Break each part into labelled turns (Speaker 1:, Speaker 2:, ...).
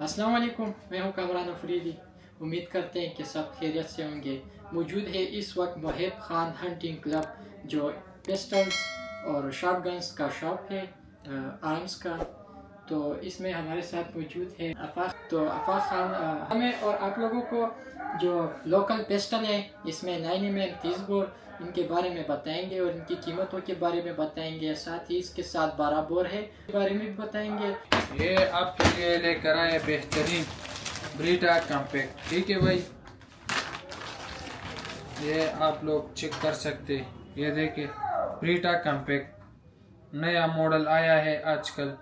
Speaker 1: अस्सलाम वालेकुम, मैं हूं कामरान अफरीदी। उम्मीद करते हैं कि सब खैरियत से होंगे। मौजूद है इस वक्त मोहिब खान हंटिंग क्लब, जो पिस्टल्स और शॉटगन्स का शॉप है, आर्म्स का। तो इसमें हमारे साथ मौजूद है आफाक। तो आफाक खान हमें और आप लोगों को जो लोकल पिस्टल है, इसमें 9mm 30 बोर, इनके बारे में बताएंगे और इनकी कीमतों के बारे में बताएंगे। साथ ही इसके साथ 12 बोर है के बारे में भी बताएंगे।
Speaker 2: ये आपके लिए लेकर आए बेहतरीन ब्रीटा कॉम्पैक्ट। ठीक है भाई, ये आप लोग चेक कर सकते हैं। ये देखिए ब्रीटा कॉम्पैक्ट नया मॉडल आया है आजकल,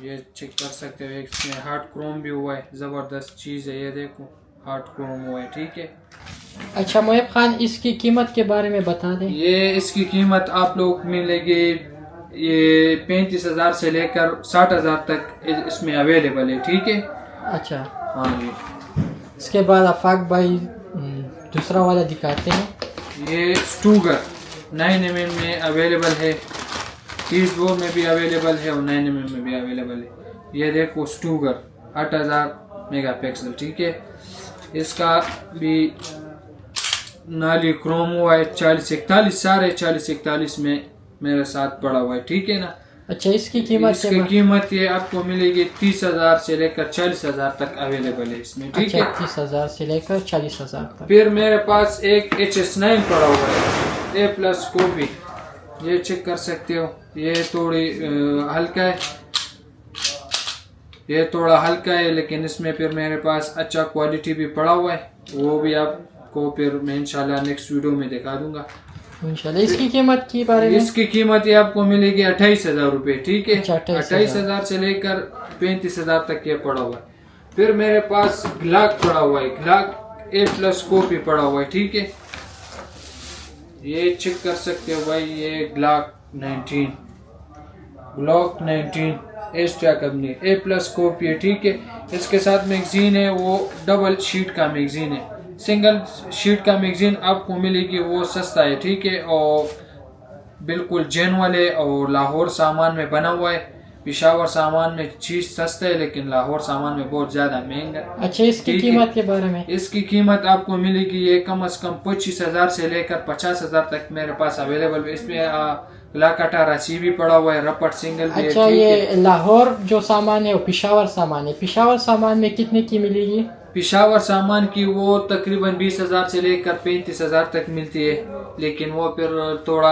Speaker 2: ये चेक कर सकते हो। इसमें हार्ड क्रोम भी हुआ है, ज़बरदस्त चीज़ है। ये देखो हार्ड क्रोम हुआ है। ठीक है।
Speaker 1: अच्छा मोहिब खान, इसकी कीमत के बारे में बता दें।
Speaker 2: ये इसकी कीमत आप लोग मिलेगी, ये 35,000 से लेकर 60,000 तक इसमें अवेलेबल है। ठीक है।
Speaker 1: अच्छा,
Speaker 2: हाँ जी।
Speaker 1: इसके बाद आफाक भाई दूसरा वाला दिखाते हैं।
Speaker 2: ये स्टूगर 9mm में अवेलेबल है, 30 बोर में भी अवेलेबल है और 9mm में भी अवेलेबल है। ये देखो स्टूगर 8000 मेगापिक्सल। ठीक है। इसका भी नाली क्रोम हुआ है। 4041 सारे 4041 में मेरे साथ पड़ा हुआ है। ठीक है ना।
Speaker 1: अच्छा, इसकी कीमत
Speaker 2: ये आपको मिलेगी 30,000 से लेकर 40,000 तक अवेलेबल है इसमें। ठीक है।
Speaker 1: 30,000 से लेकर 40,000 तक।
Speaker 2: फिर मेरे पास एक HS9 पड़ा हुआ है, A+ कॉपी। ये चेक कर सकते हो। ये थोड़ी हल्का है, ये थोड़ा हल्का है, लेकिन इसमें फिर मेरे पास अच्छा क्वालिटी भी पड़ा हुआ है। वो भी आपको फिर मैं इंशाल्लाह नेक्स्ट वीडियो में दिखा दूंगा
Speaker 1: इंशाल्लाह। इसकी कीमत के बारे में,
Speaker 2: इसकी कीमत ये आपको मिलेगी 28,000 रुपये। ठीक है। 28,000 से लेकर 35,000 तक ये पड़ा हुआ है। फिर मेरे पास ग्लाक पड़ा हुआ है, ग्लाक A+ कॉपी पड़ा हुआ है। ठीक है। ये चेक कर सकते हो भाई, ये ग्लाक 19 एस्ट्रा कंपनी A+ कॉपी है। ठीक है। इसके साथ मैगजीन है, वो डबल शीट का मैगजीन है। सिंगल शीट का मैगजीन आपको मिलेगी, वो सस्ता है। ठीक है। और बिल्कुल जेनुअन है और लाहौर सामान में बना हुआ है। पिशावर सामान में चीज सस्ता है, लेकिन लाहौर सामान में बहुत ज्यादा महंगा।
Speaker 1: अच्छा, इसकी कीमत के बारे में।
Speaker 2: इसकी कीमत आपको मिलेगी, ये कम से कम 25,000 से लेकर 50,000 तक मेरे पास अवेलेबल है। इसमें लाकाटा रसी भी पड़ा हुआ है, रपट सिंगल भी।
Speaker 1: अच्छा, ये लाहौर जो सामान है वो पिशावर सामान है। पिशावर सामान में कितने की मिलेगी?
Speaker 2: पिशावर सामान की वो तकरीबन 20,000 से लेकर 35,000 तक मिलती है, लेकिन वो फिर थोड़ा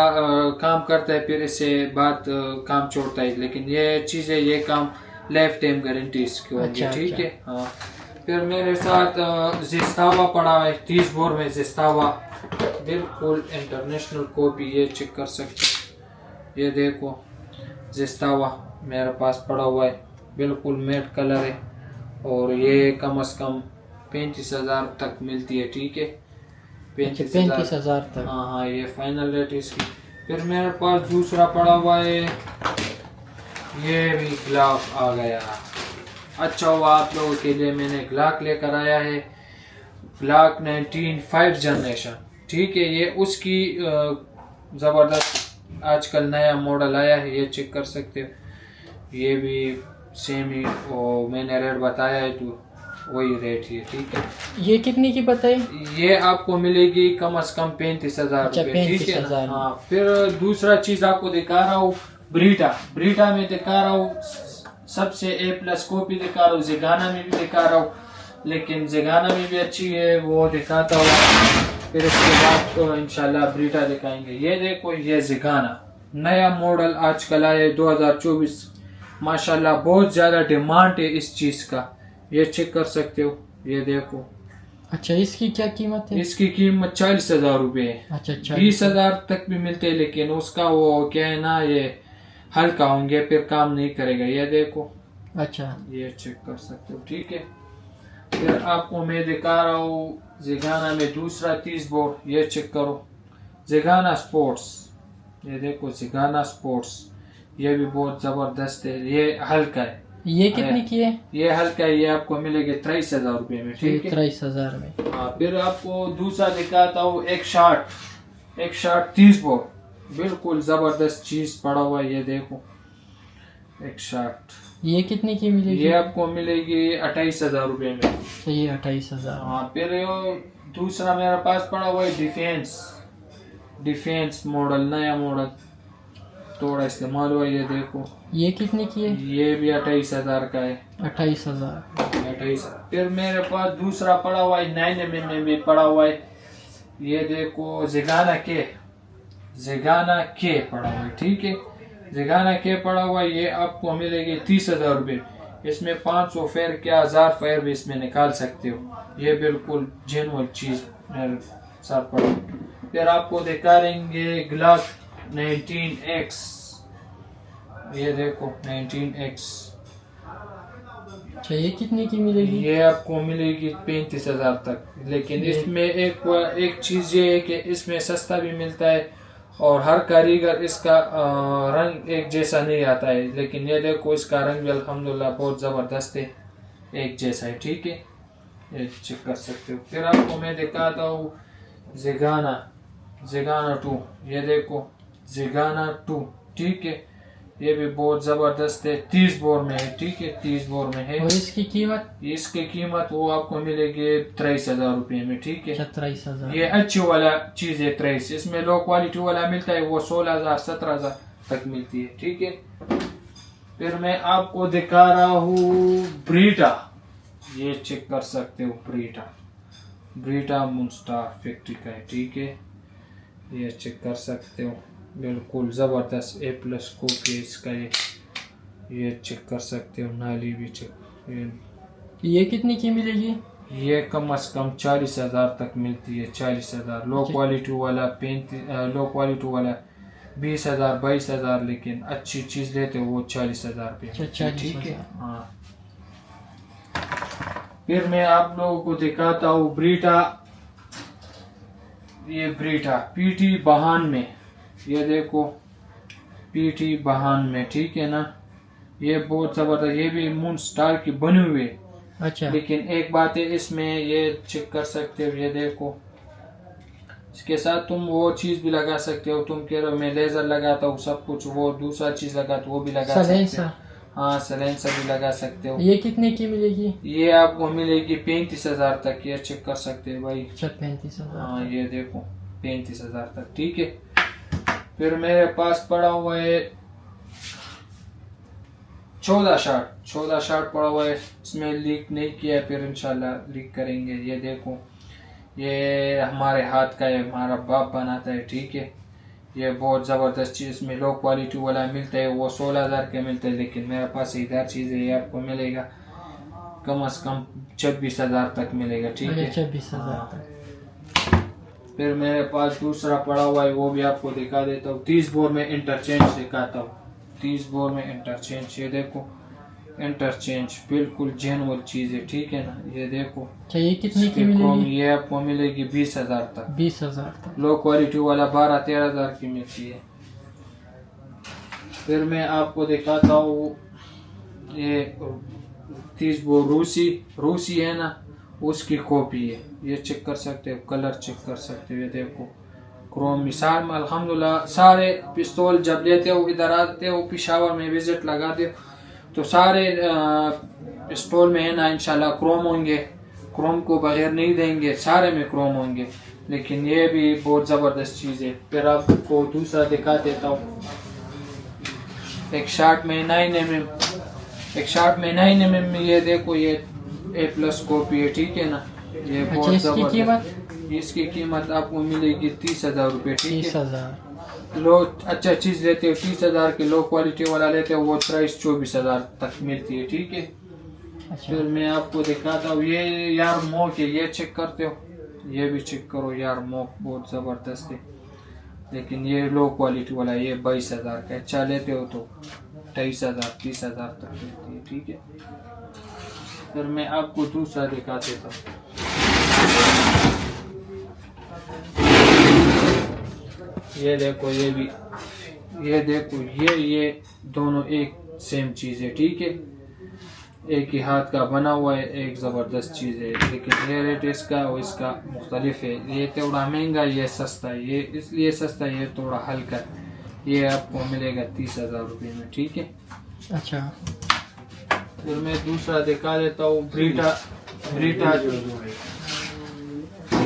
Speaker 2: काम करता है, फिर इससे बाद काम छोड़ता है। लेकिन ये चीज़ है, ये काम लाइफ टाइम गारंटी इसकी होगी।
Speaker 1: अच्छा,
Speaker 2: ठीक
Speaker 1: अच्छा।
Speaker 2: है। हाँ। फिर मेरे साथ जिस्तावा पड़ा है, 30 बोर में जिस्तावा, बिल्कुल इंटरनेशनल कॉपी। ये चेक कर सकते हैं। ये देखो जिस्तावा मेरे पास पड़ा हुआ है, बिल्कुल मैट कलर है, और ये कम से कम 35,000 तक मिलती है। ठीक है।
Speaker 1: 35,000 तक।
Speaker 2: हाँ, ये फाइनल रेट है इसकी। फिर मेरे पास दूसरा पड़ा हुआ है, ये भी ग्लाक आ गया। अच्छा हुआ आप लोगों के लिए मैंने ग्लाक लेकर आया है, ग्लाक 5th जनरेशन। ठीक है। ये उसकी ज़बरदस्त आजकल नया मॉडल आया है, ये चेक कर सकते हो। ये भी सेम ही, और मैंने रेट बताया है तो वही रेट है। ठीक है।
Speaker 1: ये कितने की बताई?
Speaker 2: ये आपको मिलेगी कम से कम 35,000
Speaker 1: अच्छा,
Speaker 2: रुपये। ठीक है।
Speaker 1: 35,000।
Speaker 2: हाँ। फिर दूसरा चीज आपको दिखा रहा हूँ, ब्रीटा में दिखा रहा हूँ, सबसे A+ कॉपी दिखा रहा हूँ, जिगाना में भी दिखा रहा हूँ, लेकिन जिगाना में भी अच्छी है, वो दिखाता हूँ। फिर इसके बाद तो इंशाल्लाह ब्रीटा दिखाएंगे। ये देखो, ये जिगाना नया मॉडल आजकल आया है 2024, माशाल्लाह बहुत ज्यादा डिमांड है इस चीज का। ये चेक कर सकते हो। ये देखो।
Speaker 1: अच्छा, इसकी क्या कीमत है?
Speaker 2: इसकी कीमत 40,000 रुपये है।
Speaker 1: अच्छा,
Speaker 2: 20,000 तक भी मिलते हैं, लेकिन उसका वो क्या है ना, ये हल्का होंगे, फिर काम नहीं करेगा। ये देखो।
Speaker 1: अच्छा,
Speaker 2: ये चेक कर सकते हो। ठीक है। फिर आपको मैं दिखा रहा हूँ जिगाना में दूसरा 30 बोर। ये चेक करो, जिगाना स्पोर्ट्स। ये देखो जिगाना स्पोर्ट्स, ये भी बहुत जबरदस्त है। ये हल्का है।
Speaker 1: ये कितने की है?
Speaker 2: ये हल्का है, ये आपको मिलेगा 23,000 रुपये में। ठीक है।
Speaker 1: 23,000 में।
Speaker 2: हाँ। फिर आपको दूसरा दिखाता हूँ, एक शार्ट 30 बोर, बिल्कुल जबरदस्त चीज पड़ा हुआ है। ये देखो एक शार्ट
Speaker 1: ये कितने की मिलेगी?
Speaker 2: ये आपको मिलेगी 28,000 रुपये में।
Speaker 1: तो ये 28,000।
Speaker 2: हाँ, फिर दूसरा मेरे पास पड़ा हुआ है डिफेंस मॉडल, नया मॉडल, थोड़ा इस्तेमाल हुआ। ये देखो,
Speaker 1: ये कितने की है?
Speaker 2: ये भी 28,000 का है।
Speaker 1: 28,000।
Speaker 2: 28,000। फिर मेरे पास दूसरा पड़ा हुआ है 9mm में भी पड़ा हुआ है। ये देखो, ज़ेगाना के पड़ा हुआ है, ठीक है। ज़ेगाना के पड़ा हुआ है, ये आपको मिलेगी 30,000 रुपये। इसमें 500 फेयर के 1000 फेयर भी इसमें निकाल सकते हो। ये बिल्कुल जेन्युइन चीज मेरे साथ पड़ा। फिर आपको दिखा देंगे ग्लॉक 19X। ये देखो 19X।
Speaker 1: अच्छा, ये कितने की मिलेगी?
Speaker 2: ये आपको मिलेगी 35,000 तक। लेकिन इसमें एक चीज ये है कि इसमें सस्ता भी मिलता है और हर कारीगर इसका रंग एक जैसा नहीं आता है। लेकिन ये देखो, इसका रंग भी अल्हम्दुलिल्लाह बहुत ज़बरदस्त है, एक जैसा है, ठीक है। ये चेक कर सकते हो। फिर आपको मैं दिखाता हूँ ज़ेगाना 2। ये देखो ज़ेगाना 2, ठीक है। ये भी बहुत ज़बरदस्त है, 30 बोर में है, ठीक है, 30 बोर में है।
Speaker 1: और इसकी कीमत
Speaker 2: वो आपको मिलेगी 23,000 रुपये में, ठीक है।
Speaker 1: 23,000।
Speaker 2: ये अच्छी वाला चीज़ है 23। इसमें लो क्वालिटी वाला मिलता है, वो 16,000 17,000 तक मिलती है, ठीक है। फिर मैं आपको दिखा रहा हूँ ब्रीटा। ये चेक कर सकते हो, ब्रीटा मुनस्टार फैक्ट्री का है, ठीक है। ये चेक कर सकते हो, बिल्कुल ज़बरदस्त A+ कॉपी इसका। ये चेक कर सकते हो, नाली भी चेक।
Speaker 1: ये कितने की मिलेगी?
Speaker 2: ये कम से कम 40,000 तक मिलती है, 40,000। लो क्वालिटी वाला 20,000 22,000। लेकिन अच्छी चीज़ लेते हो वो 40,000 पे, ठीक है। हाँ, फिर मैं आप लोगों को दिखाता हूँ ब्रीटा। ये ब्रीटा PT बहान में। ये देखो PT बहान में, ठीक है ना। ये बहुत ज़बरदस्त, ये भी मून स्टार की बनी हुई है।
Speaker 1: अच्छा,
Speaker 2: लेकिन एक बात है इसमें, ये चेक कर सकते हो, ये देखो, इसके साथ तुम वो चीज़ भी लगा सकते हो। तुम कह रहे हो मैं लेज़र लगाता हूँ सब कुछ, वो दूसरा चीज़ लगाता वो भी लगा सकते हो। हाँ, सलेंसर भी लगा सकते हो।
Speaker 1: ये कितने की मिलेगी?
Speaker 2: ये आपको मिलेगी 35,000 तक। ये चेक कर सकते हो भाई।
Speaker 1: 35,000।
Speaker 2: हाँ, ये देखो 35,000 तक, ठीक है। फिर मेरे पास पड़ा हुआ है 14 शार्ट पड़ा हुआ है। इसमें लीक नहीं किया, फिर इंशाल्लाह लीक करेंगे। ये देखो, ये हमारे हाथ का है, हमारा बाप बनाता है, ठीक है। ये बहुत ज़बरदस्त चीज़ में लो क्वालिटी वाला मिलता है, वो 16,000 के मिलता है। लेकिन मेरे पास इधर चीज़ है, ये आपको मिलेगा कम से कम 26,000 तक मिलेगा, ठीक है।
Speaker 1: 26,000 तक।
Speaker 2: फिर मेरे पास दूसरा पड़ा हुआ है, वो भी आपको दिखा देता हूँ। 30 बोर में इंटरचेंज दिखाता हूँ। 30 बोर में इंटरचेंज, ये देखो इंटरचेंज बिल्कुल जेन्युइन चीज़ है, ठीक है ना। ये देखो,
Speaker 1: ये कितने की मिलेगी?
Speaker 2: ये आपको मिलेगी 20,000 तक।
Speaker 1: 20,000 तक।
Speaker 2: लो क्वालिटी वाला 12-13,000 की मिलती है। फिर मैं आपको दिखाता हूँ, ये 30 बोर रूसी है ना, उसकी कॉपी है। ये चेक कर सकते हो, कलर चेक कर सकते हो। ये देखो क्रोम मिसाल में अल्हम्दुलिल्लाह सारे पिस्तौल जब लेते हो, इधर आते हो पिशावर में विजिट लगाते हो, तो सारे पिस्तौल में है ना इंशाल्लाह क्रोम होंगे। क्रोम को बगैर नहीं देंगे, सारे में क्रोम होंगे। लेकिन ये भी बहुत ज़बरदस्त चीज़ है। फिर आपको दूसरा दिखा देता हूँ। एक शार्ट में 9mm में, ये देखो, ये A+ कॉपी है, ठीक है ना। ये बहुत ज़बरदस्त। इसकी कीमत आपको मिलेगी 30,000 रुपये, ठीक है।
Speaker 1: 30,000।
Speaker 2: लो अच्छा चीज़ लेते हो 30,000 के, लो क्वालिटी वाला लेते हो वो प्राइस 24,000 तक मिलती है, ठीक है।
Speaker 1: अच्छा,
Speaker 2: फिर मैं आपको दिखाता हूँ, ये यार मोक है। ये चेक करते हो, ये भी चेक करो यार, मोक बहुत ज़बरदस्त है। लेकिन ये लो क्वालिटी वाला है, ये 22,000 का। अच्छा लेते हो तो 28,000 30,000 तक मिलती है, ठीक है। फिर मैं आपको दूसरा दिखा देता हूँ। ये देखो, ये देखो, ये दोनों एक सेम चीज़ है, ठीक है। एक ही हाथ का बना हुआ है, एक ज़बरदस्त चीज़ है। लेकिन ये रेट इसका और इसका मुख्तलिफ है। ये थोड़ा महंगा, ये सस्ता है। ये इसलिए सस्ता है, ये थोड़ा हल्का। ये आपको मिलेगा 30,000 रुपये में, ठीक है।
Speaker 1: अच्छा,
Speaker 2: फिर मैं दूसरा दिखा देता हूँ ब्रीटा ब्रीटा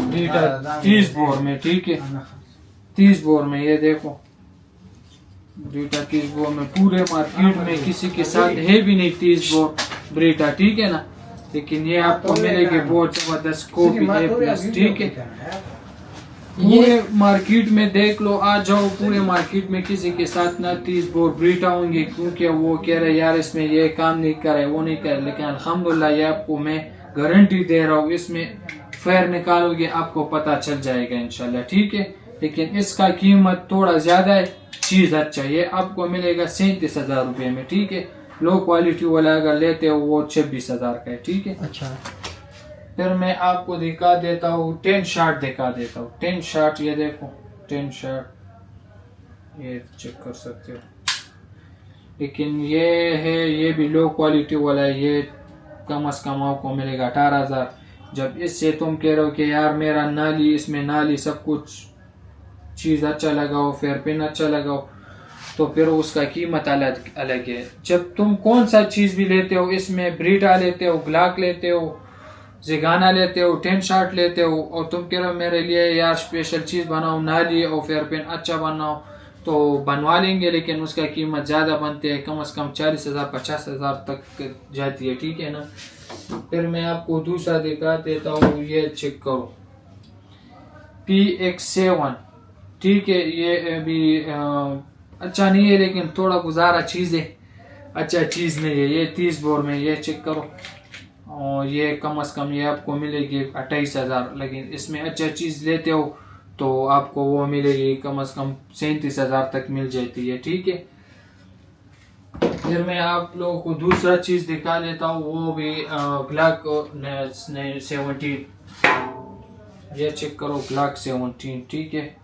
Speaker 2: ब्रीटा 30 बोर में, ठीक है 30 बोर में। ये देखो ब्रीटा 30 बोर में, पूरे मार्केट में किसी के साथ है भी नहीं 30 बोर ब्रीटा, ठीक है ना। लेकिन ये आपको मिलेगी बहुत जबरदस्त कॉपी A+, ठीक है। पूरे मार्केट में देख लो, आ जाओ पूरे मार्केट में किसी के साथ ना 30 बोर ब्रीटा होंगे, क्योंकि वो कह रहे यार इसमें ये काम नहीं करे वो नहीं करे। लेकिन अल्हम्दुलिल्लाह ये आपको मैं गारंटी दे रहा हूँ, इसमें फेयर निकालोगे आपको पता चल जाएगा इंशाल्लाह, ठीक है। लेकिन इसका कीमत थोड़ा ज्यादा है, चीज अच्छा, ये आपको मिलेगा 37,000 रुपये में, ठीक है। लो क्वालिटी वाला अगर लेते हो वो 26,000 का है, ठीक है।
Speaker 1: अच्छा,
Speaker 2: फिर मैं आपको दिखा देता हूँ 10 शॉट दिखा देता हूँ। 10 शॉट, ये देखो 10 शॉट, ये चेक कर सकते हो। लेकिन ये है, ये भी लो क्वालिटी वाला है, ये कम से कम आपको मिलेगा 18,000। जब इससे तुम कह रहे हो कि यार मेरा नाली, इसमें नाली सब कुछ चीज़ अच्छा लगाओ, फेयर पिन अच्छा लगाओ, तो फिर उसका कीमत अलग अलग है। जब तुम कौन सा चीज़ भी लेते हो, इसमें ब्रीटा लेते हो, ग्लाक लेते हो, जिगाना लेते हो, 10 शॉट लेते हो, और तुम कह रहे हो मेरे लिए यार स्पेशल चीज़ बनाओ, नाली और फेयर पिन अच्छा बनाओ, तो बनवा लेंगे। लेकिन उसका कीमत ज़्यादा बनती है, कम से कम 40,000 50,000 तक जाती है, ठीक है ना। फिर मैं आपको दूसरा दिखा देता हूँ, ये चेक करो PX7, ठीक है। ये अभी अच्छा नहीं है, लेकिन थोड़ा गुजारा चीज़ है, अच्छा चीज़ नहीं है। ये 30 बोर में, ये चेक करो, और ये कम से कम ये आपको मिलेगी 28,000। लेकिन इसमें अच्छा चीज़ लेते हो तो आपको वो मिलेगी कम से कम 37,000 तक मिल जाती है, ठीक है। फिर मैं आप लोगों को दूसरा चीज़ दिखा देता हूँ, वो भी ग्लाक 17, ये चेक करो ग्लाक 17, ठीक है।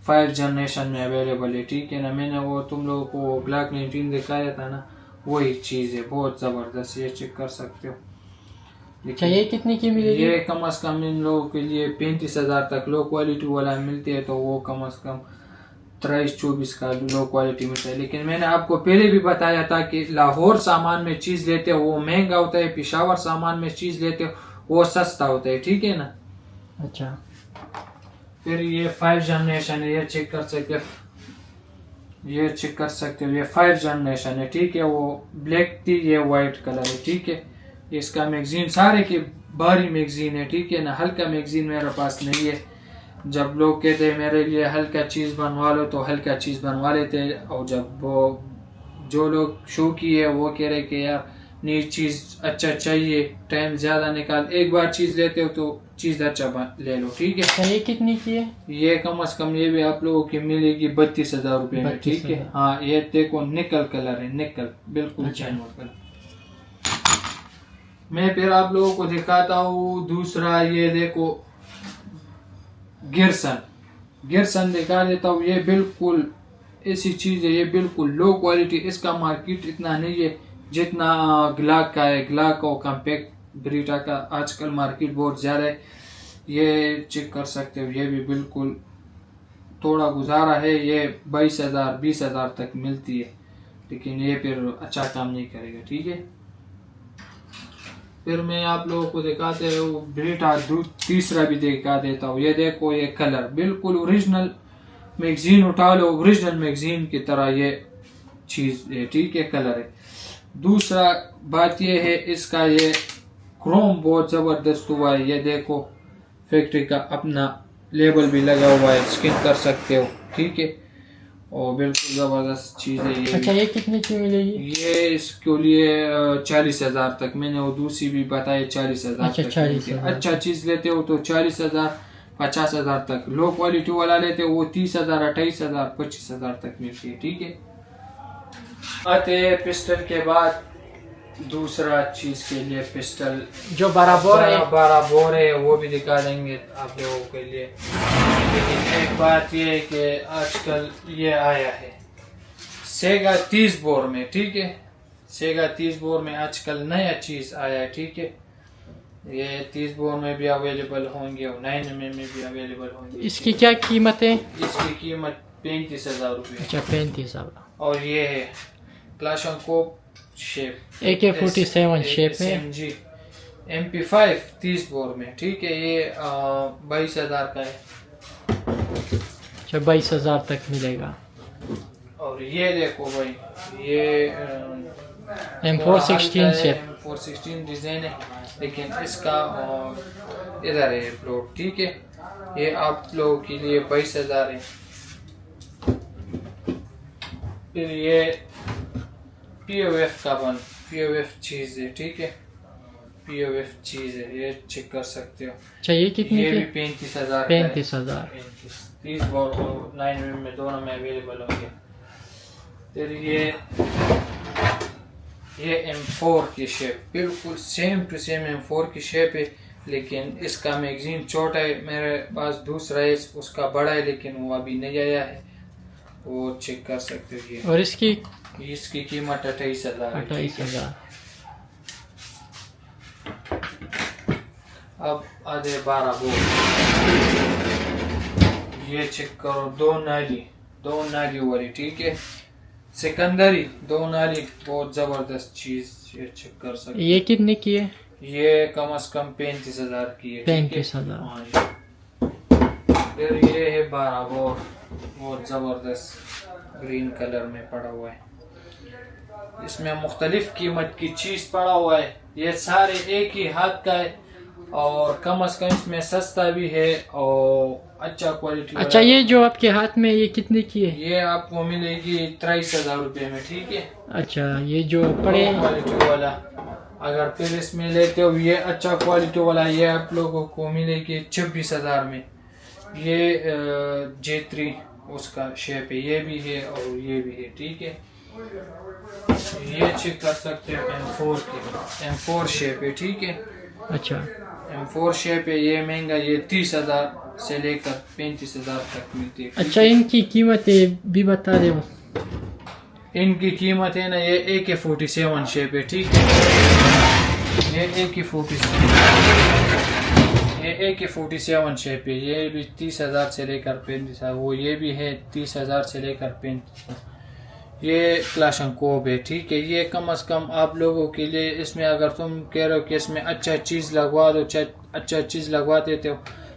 Speaker 2: 5 जनरेशन में अवेलेबल है, ठीक है ना। मैंने वो तुम लोगों को ग्लाक 19 दिखाया था ना, वही चीज़ है, बहुत ज़बरदस्त, ये चेक कर सकते हो।
Speaker 1: अच्छा, ये कितने की मिलेगी?
Speaker 2: ये कम से कम इन लोगों के लिए 35,000 तक लो क्वालिटी वाला मिलती है, तो वो कम से कम 23-24 का लो क्वालिटी मिलता है। लेकिन मैंने आपको पहले भी बताया था कि लाहौर सामान में चीज़ लेते हो वो महंगा होता है, पेशावर सामान में चीज़ लेते हो वो सस्ता होता है, ठीक है ना।
Speaker 1: अच्छा,
Speaker 2: फिर ये 5 जनरेशन है, ये चेक कर सकते हो, ये चेक कर सकते हो, ये 5 जनरेशन है, ठीक है। वो ब्लैक थी, ये वाइट कलर है, ठीक है। इसका मैगजीन सारे की भारी मैगजीन है, ठीक है ना। हल्का मैगजीन मेरे पास नहीं है। जब लोग कहते हैं मेरे लिए हल्का चीज़ बनवा लो, तो हल्का चीज़ बनवा लेते हैं। और जब वो जो लोग शौकी है वो कह रहे कि यार नई चीज़ अच्छा चाहिए, टाइम ज़्यादा निकाल, एक बार चीज़ लेते हो तो चीज़ अच्छा ले लो, ठीक है।
Speaker 1: अच्छा, ये कितनी की है?
Speaker 2: ये कम से कम ये भी आप लोगों की मिलेगी 32,000 रुपये में, ठीक है। हाँ, ये देखो निकल कलर है, निकल बिल्कुल चैनवट कलर। मैं फिर आप लोगों को दिखाता हूँ दूसरा, ये देखो गिरसन दिखा देता हूँ। ये बिल्कुल ऐसी चीज़ है, ये बिल्कुल लो क्वालिटी, इसका मार्केट इतना नहीं है जितना ग्लाक का है। ग्लाक और कम्पैक्ट ब्रीटा का आजकल मार्केट बहुत ज़्यादा है। ये चेक कर सकते हो, ये भी बिल्कुल थोड़ा गुजारा है, ये 22,000 20,000 तक मिलती है। लेकिन ये फिर अच्छा काम नहीं करेगा, ठीक है। फिर मैं आप लोगों को दिखाते हूँ ब्रीटा तीसरा भी दिखा देता हूँ। ये देखो, ये कलर बिल्कुल ओरिजिनल मैगजीन, उठा लो ओरिजिनल मैगजीन की तरह ये चीज़ है, ठीक है, कलर है। दूसरा बात ये है, इसका ये क्रोम बहुत ज़बरदस्त हुआ है। ये देखो फैक्ट्री का अपना लेबल भी लगा हुआ है, स्कैन कर सकते हो, ठीक है। और बिल्कुल ज़बरदस्त चीज़ है ये।
Speaker 1: अच्छा, ये कितने की मिलेगी?
Speaker 2: ये इसके लिए 40,000 तक, मैंने वो दूसरी भी बताया 40,000
Speaker 1: अच्छा,
Speaker 2: तक।
Speaker 1: 40,000।
Speaker 2: अच्छा चीज़ लेते हो तो 40,000 50,000 तक, लो क्वालिटी वाला लेते हो वो 30,000 28,000 25,000 तक मिलती है, ठीक है। आते हैं पिस्टल के बाद दूसरा चीज़ के लिए, पिस्टल
Speaker 1: जो बराबर
Speaker 2: है वो भी दिखा देंगे आप लोगों के लिए। लेकिन एक बात ये है कि आजकल ये आया है सेगा 30 बोर में, ठीक है। सेगा 30 बोर में आजकल नया चीज़ आया है, ठीक है। ये 30 बोर में भी अवेलेबल होंगे और 9 में भी अवेलेबल होंगे।
Speaker 1: इसकी क्या कीमत है?
Speaker 2: इसकी कीमत 35,000 रुपये।
Speaker 1: अच्छा, 35,000।
Speaker 2: और ये है क्लाशनकोप शेप
Speaker 1: AK-47 शेप है।
Speaker 2: SMG MP5 30 बोर में, ठीक है। ये 22,000 का है।
Speaker 1: अच्छा 22,000 तक मिलेगा।
Speaker 2: और ये देखो भाई, ये
Speaker 1: M416 शेप।
Speaker 2: M416 डिजाइन है, लेकिन इसका इधर है प्लॉट, ठीक है। ये आप लोगों के लिए 22,000 है। फिर ये POF चीज है, ठीक है। POF चीज है, ये चेक कर सकते हो।
Speaker 1: अच्छा ये कितने
Speaker 2: ये
Speaker 1: की?
Speaker 2: भी 35,000
Speaker 1: 35,000।
Speaker 2: 30 बोर और 9mm में दोनों में अवेलेबल होंगे। फिर ये M4 की शेप, बिल्कुल सेम टू सेम M4 की शेप है, लेकिन इसका मैगजीन छोटा है। मेरे पास दूसरा है, उसका बड़ा है, लेकिन वो अभी नहीं आया है, वो चेक कर सकते हो। ये
Speaker 1: और इसकी
Speaker 2: कीमत 28,000 है।
Speaker 1: 28,000।
Speaker 2: अब आधे 12 बोर, ये चेक करो। दो नाली वाली, ठीक है। सिकंदरी 2 नाली, बहुत जबरदस्त चीज, ये चेक कर सकते।
Speaker 1: ये कितने की है?
Speaker 2: ये कम से कम 35,000 की है।
Speaker 1: 35,000।
Speaker 2: फिर ये है 12 बोर, बहुत जबरदस्त ग्रीन कलर में पड़ा हुआ है। इसमें मुख्तलिफ कीमत की चीज पड़ा हुआ है। ये सारे एक ही हाथ का है, और कम से कम इसमें सस्ता भी है और अच्छा क्वालिटी।
Speaker 1: अच्छा ये जो आपके हाथ में ये कितने की है?
Speaker 2: ये आपको मिलेगी 23,000 रुपये में, ठीक है।
Speaker 1: अच्छा ये जो पड़े
Speaker 2: क्वालिटी वाला, अगर फिर इसमें लेते हो ये अच्छा क्वालिटी वाला, ये आप लोगों को मिलेगी 26,000 में। ये J3 उसका शेप है, ये भी है और ये भी है, ठीक है। ये चेक कर सकते हो M4 शेप है, ठीक है।
Speaker 1: अच्छा
Speaker 2: M4 शेप है, ये महंगा, ये 30,000 से लेकर 35,000 तक मिलती है।
Speaker 1: अच्छा इनकी कीमतें भी बता दे।
Speaker 2: इनकी कीमत है ना, ये AK-47 शेप है, ठीक है। ये AK-47 शेप है, ये भी 30,000 से लेकर 35,000, वो ये भी है 30,000 से लेकर 35,000। ये क्लाशनकोव है, ठीक है। ये कम से कम आप लोगों के लिए, इसमें अगर तुम कह रहे हो कि इसमें अच्छा चीज़ लगवा दो, अच्छा चीज़ लगवा देते हो,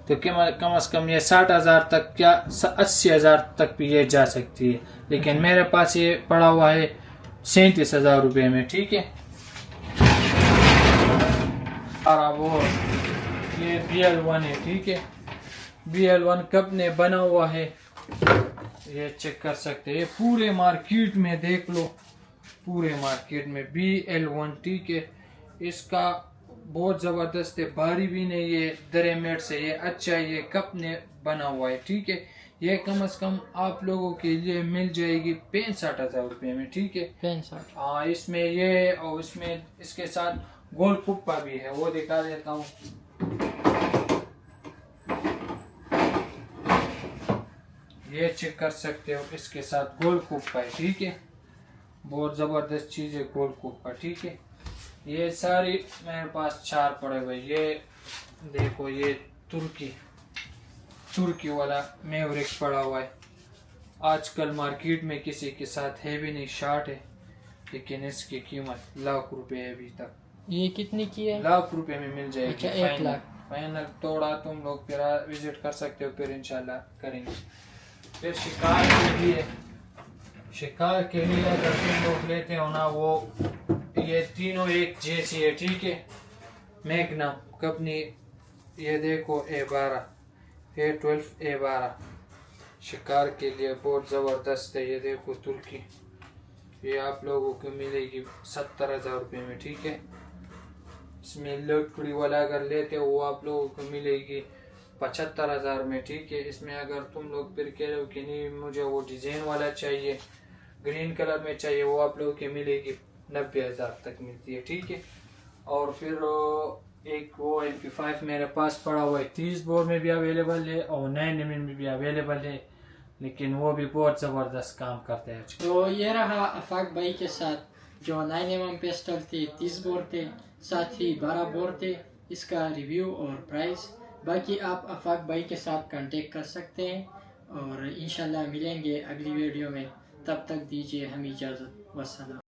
Speaker 2: तो कम से कम ये 60,000 तक, क्या 80,000 तक भी ये जा सकती है। लेकिन मेरे पास ये पड़ा हुआ है 37,000 रुपये में, ठीक है। और वो ये BL1 है, ठीक है। BL1 कब ने बना हुआ है, ये चेक कर सकते हैं। पूरे मार्केट में देख लो, पूरे मार्केट में BL1, ठीक है। इसका बहुत ज़बरदस्त है, भारी भी नहीं, ये दरेमेट से ये अच्छा है। ये कप ने बना हुआ है, ठीक है। ये कम से कम आप लोगों के लिए मिल जाएगी 65,000 रुपये में, ठीक है।
Speaker 1: 65।
Speaker 2: हाँ, इसमें ये और इसमें इसके साथ गोल कुप्पा भी है, वो दिखा देता हूँ। ये चेक कर सकते हो, इसके साथ गोल कुप्पा है, ठीक है। बहुत ज़बरदस्त चीज़ है गोल कुप्पा, ठीक है। ये सारी मेरे पास 4 पड़े हुए। ये देखो, ये तुर्की वाला मैवरिक पड़ा हुआ है। आजकल मार्केट में किसी के साथ है भी नहीं, शॉर्ट है, लेकिन इसकी कीमत लाख रुपए है अभी तक।
Speaker 1: ये कितनी की है?
Speaker 2: लाख रुपए में मिल जाएगी।
Speaker 1: अच्छा, 1 लाख।
Speaker 2: फाइनल थोड़ा तुम लोग फिर विजिट कर सकते हो, फिर इंशाल्लाह करेंगे। फिर शिकार के लिए अगर तुम लोग लेते हो ना, वो ये तीनों एक जैसी है, ठीक है। मैग्नम कंपनी, ये देखो A12, A12, A12 शिकार के लिए बहुत ज़बरदस्त है। ये देखो तुर्की, ये आप लोगों को मिलेगी 70,000 रुपये में, ठीक है। इसमें लकड़ी वाला अगर लेते हो, वो आप लोगों को मिलेगी 75,000 में, ठीक है। इसमें अगर तुम लोग फिर कह रहे हो कि नहीं मुझे वो डिज़ाइन वाला चाहिए, ग्रीन कलर में चाहिए, वो आप लोगों की मिलेगी 90,000 तक मिलती है, ठीक है। और फिर एक वो MP5 मेरे पास पड़ा हुआ है, 30 बोर में भी अवेलेबल है और 9mm में भी अवेलेबल है, लेकिन वो भी बहुत ज़बरदस्त काम करते हैं।
Speaker 1: तो ये रहा अफाक भाई के साथ जो 9mm पिस्टल थे, 30 बोर थे, साथ ही 12 बोर थे, इसका रिव्यू और प्राइस। बाकी आप अफाक भाई के साथ कांटेक्ट कर सकते हैं और इंशाल्लाह मिलेंगे अगली वीडियो में। तब तक दीजिए हमें इजाज़त। वस्सलाम।